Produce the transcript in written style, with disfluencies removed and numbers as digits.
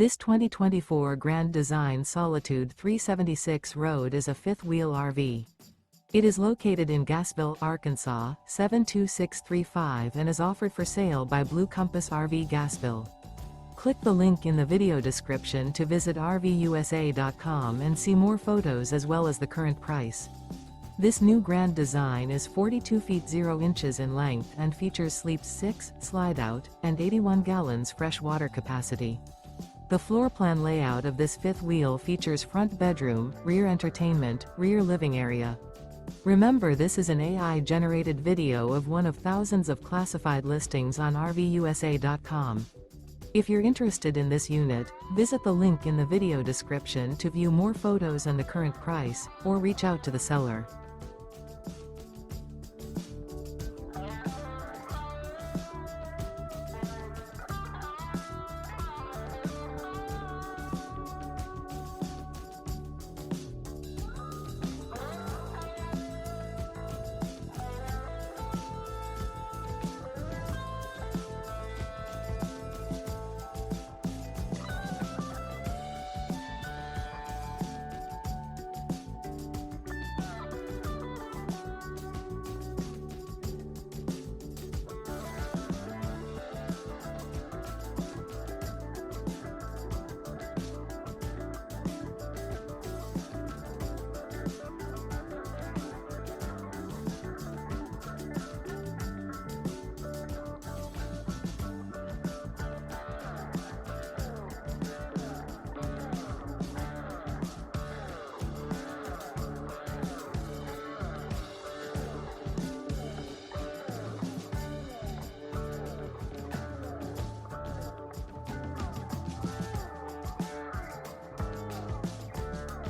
This 2024 Grand Design Solitude 376 Road is a fifth-wheel RV. It is located in Gassville, Arkansas, 72635 and is offered for sale by Blue Compass RV Gassville. Click the link in the video description to visit RVUSA.com and see more photos as well as the current price. This new Grand Design is 42 feet 0 inches in length and features sleeps 6, Slideout, and 81 gallons fresh water capacity. The floor plan layout of this fifth wheel features front bedroom, rear entertainment, rear living area. Remember, this is an AI-generated video of one of thousands of classified listings on RVUSA.com. If you're interested in this unit, visit the link in the video description to view more photos and the current price, or reach out to the seller.